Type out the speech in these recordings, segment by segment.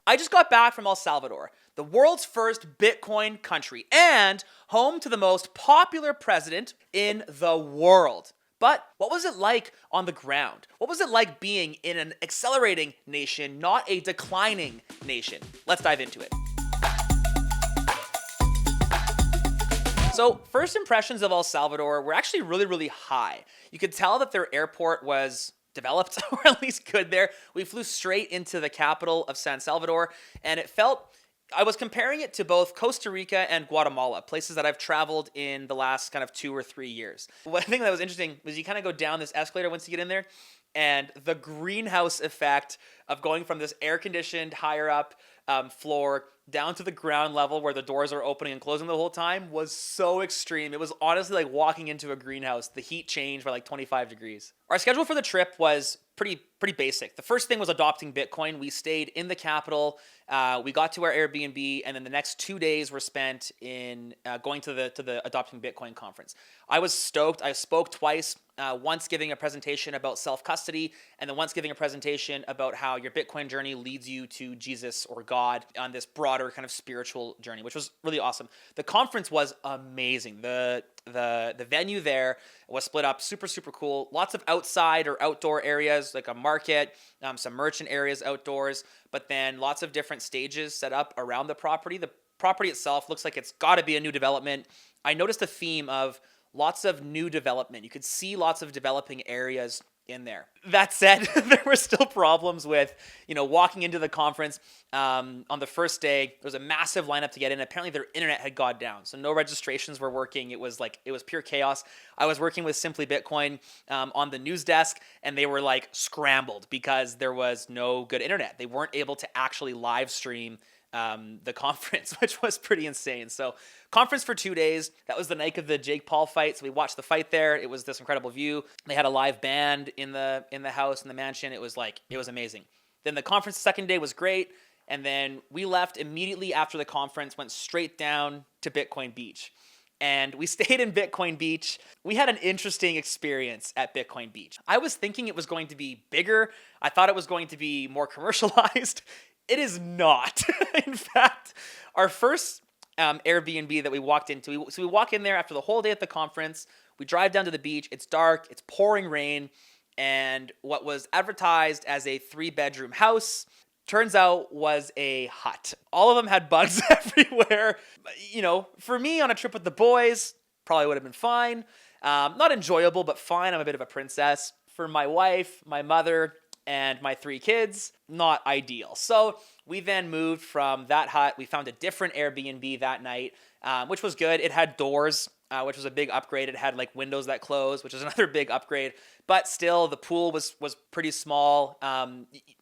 I just got back from El Salvador, the world's first Bitcoin country and home to the most popular president in the world. But what was it like on the ground? What was it like being in an accelerating nation, not a declining nation? Let's dive into it. So, first impressions of El Salvador were actually really, really high. You could tell that their airport was developed, or at least good there. We flew straight into the capital of San Salvador, and it felt, I was comparing it to both Costa Rica and Guatemala, places that I've traveled in the last kind of 2 or 3 years. One thing that was interesting was you kind of go down this escalator once you get in there, and the greenhouse effect of going from this air-conditioned, higher up floor down to the ground level where the doors are opening and closing the whole time was so extreme. It was honestly like walking into a greenhouse. The heat changed by like 25 degrees. Our schedule for the trip was pretty basic. The first thing was adopting Bitcoin. We stayed in the capital. We got to our Airbnb, and then the next 2 days were spent in going to the Adopting Bitcoin conference. I was stoked. I spoke twice, once giving a presentation about self-custody, and then once giving a presentation about how your Bitcoin journey leads you to Jesus or God on this broader kind of spiritual journey, which was really awesome. The conference was amazing. The venue there was split up super cool. Lots of outside or outdoor areas like a market, some merchant areas outdoors, but then lots of different stages set up around the property. The property itself looks like it's got to be a new development. I noticed a theme of lots of new development. You could see lots of developing areas in there. That said, there were still problems with, walking into the conference. On the first day, there was a massive lineup to get in. Apparently their internet had gone down, so no registrations were working. It was pure chaos. I was working with Simply Bitcoin on the news desk, and they were like scrambled because there was no good internet. They weren't able to actually live stream the conference, which was pretty insane. So conference for 2 days. That was the night of the Jake Paul fight. So we watched the fight there. It was this incredible view. They had a live band in the house, in the mansion. It was amazing. Then the conference the second day was great. And then we left immediately after the conference, went straight down to Bitcoin Beach. And we stayed in Bitcoin Beach. We had an interesting experience at Bitcoin Beach. I was thinking it was going to be bigger. I thought it was going to be more commercialized. It is not. In fact, our first Airbnb that we walked into, so we walk in there after the whole day at the conference. We drive down to the beach. It's dark. It's pouring rain. And what was advertised as a 3-bedroom house turns out was a hut. All of them had bugs everywhere. For me on a trip with the boys, probably would have been fine. Not enjoyable, but fine. I'm a bit of a princess. For my wife, my mother, and my 3 kids, not ideal. So we then moved from that hut. We found a different Airbnb that night, which was good. It had doors, which was a big upgrade. It had windows that closed, which was another big upgrade. But still, the pool was pretty small.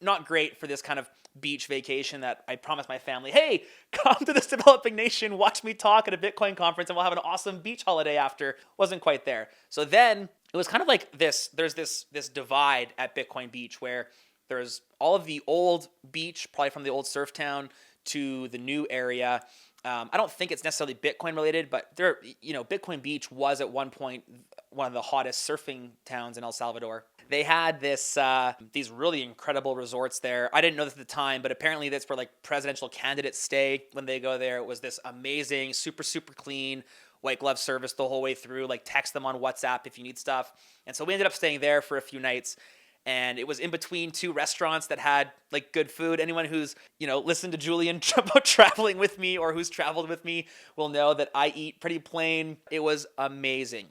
Not great for this kind of beach vacation that I promised my family, hey, come to this developing nation, watch me talk at a Bitcoin conference, and we'll have an awesome beach holiday after. Wasn't quite there. So then it was kind of like this. There's this divide at Bitcoin Beach where there's all of the old beach, probably from the old surf town, to the new area. I don't think it's necessarily Bitcoin related, but Bitcoin Beach was at one point one of the hottest surfing towns in El Salvador. They had these really incredible resorts there. I didn't know this at the time, but apparently that's where presidential candidates stay when they go there. It was this amazing, super clean, white glove service the whole way through. Text them on WhatsApp if you need stuff. And so we ended up staying there for a few nights. And it was in between 2 restaurants that had good food. Anyone who's, listened to Julian about traveling with me or who's traveled with me will know that I eat pretty plain. It was amazing.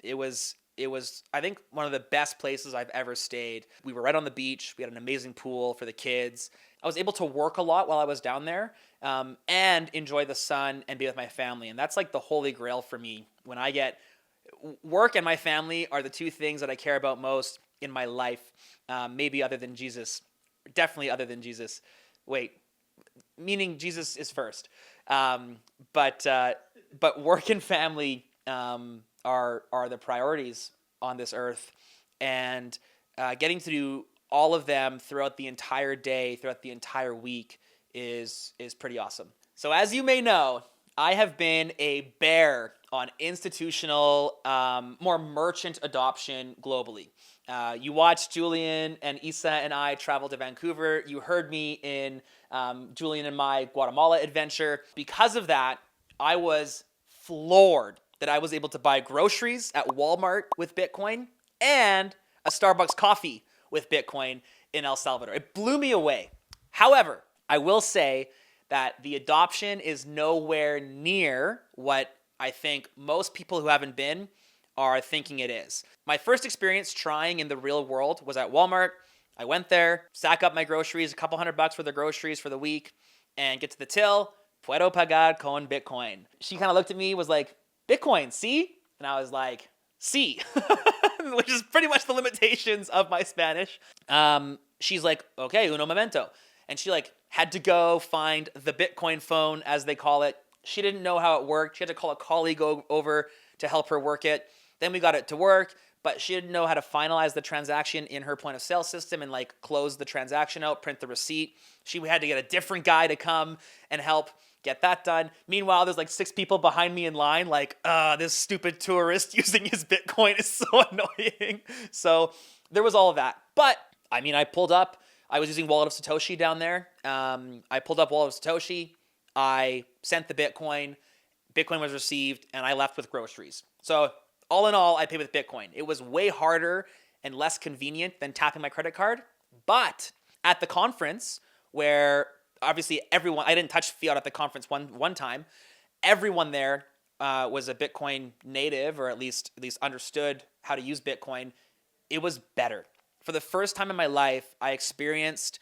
It was, I think, one of the best places I've ever stayed. We were right on the beach. We had an amazing pool for the kids. I was able to work a lot while I was down there, and enjoy the sun and be with my family. And that's the holy grail for me. When I get work and my family are the 2 things that I care about most in my life, maybe other than Jesus, definitely other than Jesus. Wait, meaning Jesus is first. But work and family are the priorities on this earth, and getting to do all of them throughout the entire day, throughout the entire week is pretty awesome. So as you may know, I have been a bear on institutional, more merchant adoption globally. You watched Julian and Isa and I travel to Vancouver. You heard me in Julian and my Guatemala adventure. Because of that, I was floored that I was able to buy groceries at Walmart with Bitcoin and a Starbucks coffee with Bitcoin in El Salvador. It blew me away. However, I will say that the adoption is nowhere near what I think most people who haven't been are thinking it is. My first experience trying in the real world was at Walmart. I went there, stack up my groceries, a couple $100 for the groceries for the week, and get to the till. Puedo pagar con Bitcoin. She kind of looked at me, was like, Bitcoin, see? And I was like, see, which is pretty much the limitations of my Spanish. She's like, okay, uno momento. And she like had to go find the Bitcoin phone, as they call it. She didn't know how it worked. She had to call a colleague over to help her work it. Then we got it to work, but she didn't know how to finalize the transaction in her point of sale system and like close the transaction out, print the receipt. She had to get a different guy to come and help get that done. Meanwhile, there's like 6 people behind me in line, like, this stupid tourist using his Bitcoin is so annoying. So there was all of that. But I mean, I pulled up. I was using Wallet of Satoshi down there. I pulled up Wallet of Satoshi. I sent the Bitcoin. Bitcoin was received, and I left with groceries. So all in all, I paid with Bitcoin. It was way harder and less convenient than tapping my credit card. But at the conference, where obviously everyone, I didn't touch fiat at the conference one time. Everyone there was a Bitcoin native, or at least understood how to use Bitcoin. It was better. For the first time in my life, I experienced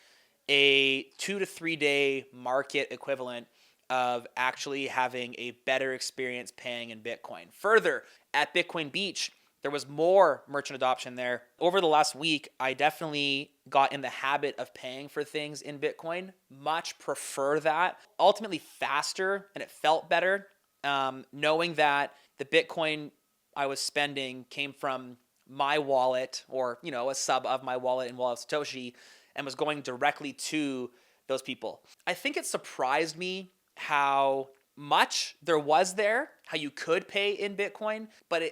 a 2 to 3 day market equivalent of actually having a better experience paying in Bitcoin. Further, at Bitcoin Beach, there was more merchant adoption there. Over the last week, I definitely got in the habit of paying for things in Bitcoin. Much prefer that. Ultimately faster, and it felt better, knowing that the Bitcoin I was spending came from my wallet, or a sub of my wallet in Wallet of Satoshi, and was going directly to those people. I think it surprised me how much there was there, how you could pay in Bitcoin,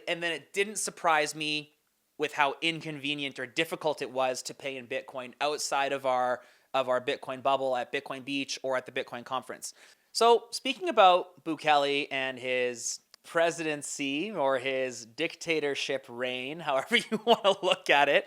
and then it didn't surprise me with how inconvenient or difficult it was to pay in Bitcoin outside of our Bitcoin bubble at Bitcoin Beach or at the Bitcoin conference. So speaking about Bukele and his presidency or his dictatorship reign, however you want to look at it,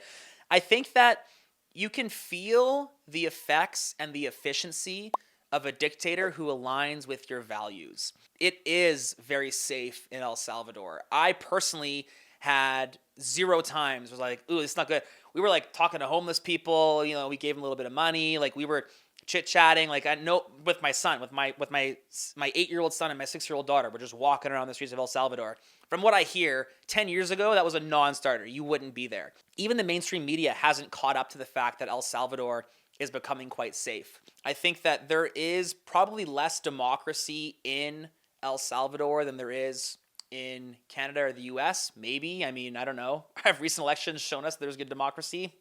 I think that you can feel the effects and the efficiency of a dictator who aligns with your values. It is very safe in El Salvador. I personally had 0 times was like, ooh, it's not good. We were like talking to homeless people, we gave them a little bit of money, like we were chit-chatting, like I know with my son, with my 8-year-old son and my 6-year-old daughter, we're just walking around the streets of El Salvador. From what I hear, 10 years ago, that was a non-starter. You wouldn't be there. Even the mainstream media hasn't caught up to the fact that El Salvador is becoming quite safe. I think that there is probably less democracy in El Salvador than there is in Canada or the US. Maybe. I mean, I don't know. Have recent elections shown us there's good democracy?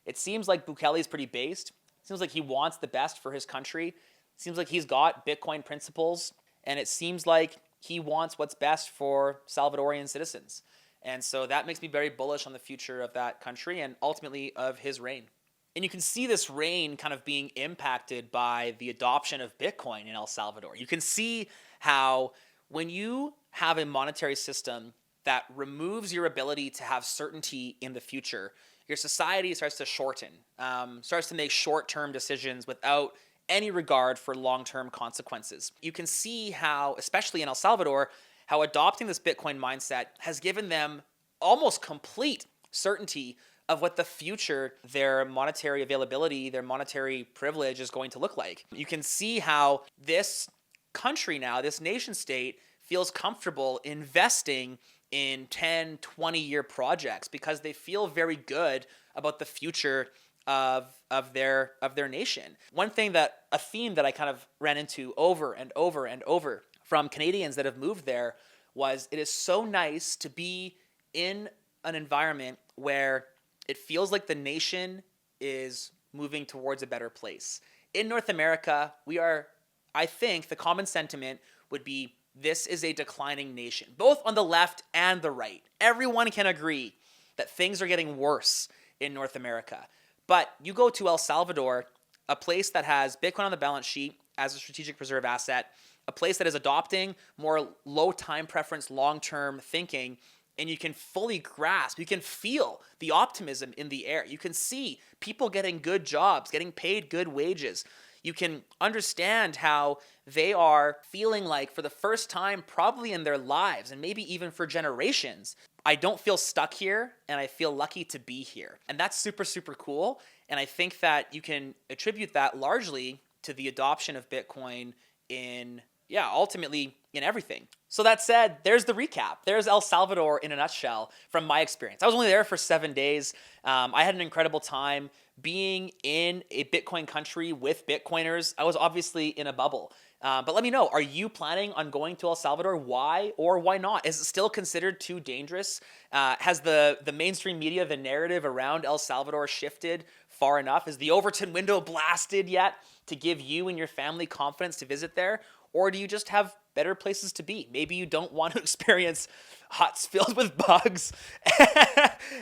It seems like Bukele is pretty based. It seems like he wants the best for his country. It seems like he's got Bitcoin principles, and it seems like he wants what's best for Salvadorian citizens. And so that makes me very bullish on the future of that country and ultimately of his reign. And you can see this reign kind of being impacted by the adoption of Bitcoin in El Salvador. You can see how when you have a monetary system that removes your ability to have certainty in the future, your society starts to shorten, starts to make short-term decisions without any regard for long-term consequences. You can see how, especially in El Salvador, how adopting this Bitcoin mindset has given them almost complete certainty of what the future, their monetary availability, their monetary privilege is going to look like. You can see how this country now, this nation state, feels comfortable investing in 10, 20-year projects because they feel very good about the future of their nation. One thing a theme that I kind of ran into over and over and over from Canadians that have moved there was it is so nice to be in an environment where it feels like the nation is moving towards a better place. In North America, I think the common sentiment would be this is a declining nation, both on the left and the right. Everyone can agree that things are getting worse in North America. But you go to El Salvador, a place that has Bitcoin on the balance sheet as a strategic reserve asset, a place that is adopting more low time preference, long-term thinking, and you can fully grasp, you can feel the optimism in the air. You can see people getting good jobs, getting paid good wages. You can understand how they are feeling like for the first time probably in their lives, and maybe even for generations, I don't feel stuck here and I feel lucky to be here. And that's super, super cool. And I think that you can attribute that largely to the adoption of Bitcoin ultimately in everything. So that said, there's the recap. There's El Salvador in a nutshell from my experience. I was only there for 7 days. I had an incredible time being in a Bitcoin country with Bitcoiners. I was obviously in a bubble. But let me know, are you planning on going to El Salvador? Why or why not? Is it still considered too dangerous? Has the mainstream media, the narrative around El Salvador shifted far enough? Is the Overton window blasted yet to give you and your family confidence to visit there? Or do you just have better places to be? Maybe you don't want to experience huts filled with bugs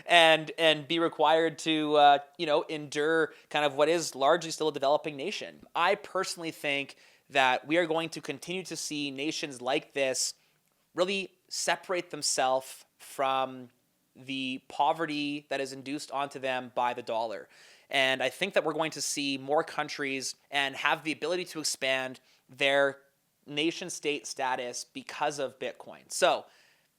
and be required to endure kind of what is largely still a developing nation. I personally think that we are going to continue to see nations like this really separate themselves from the poverty that is induced onto them by the dollar. And I think that we're going to see more countries and have the ability to expand their nation state status because of Bitcoin. So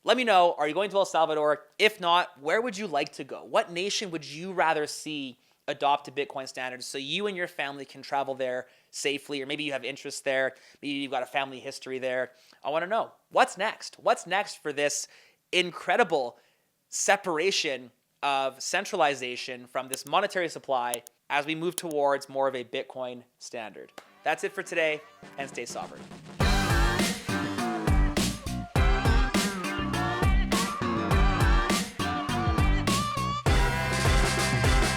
let me know, are you going to El Salvador? If not, where would you like to go? What nation would you rather see adopt to Bitcoin standards so you and your family can travel there safely? Or maybe you have interest there. Maybe you've got a family history there. I want to know, what's next? What's next for this incredible separation of centralization from this monetary supply as we move towards more of a Bitcoin standard? That's it for today, and stay sovereign.